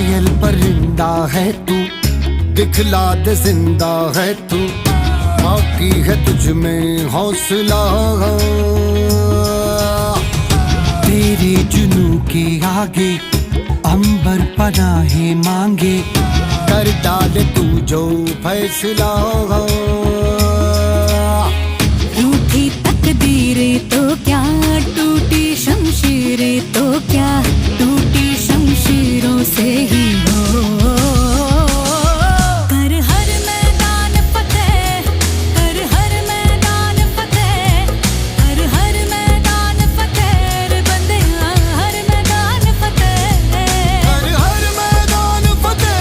घायल परिंदा है तू, दिखला दे जिंदा है तू, बाकी है तुझ में हौसला। तेरे जुनू के आगे अंबर पनाहे मांगे, कर डाले तू जो फैसला।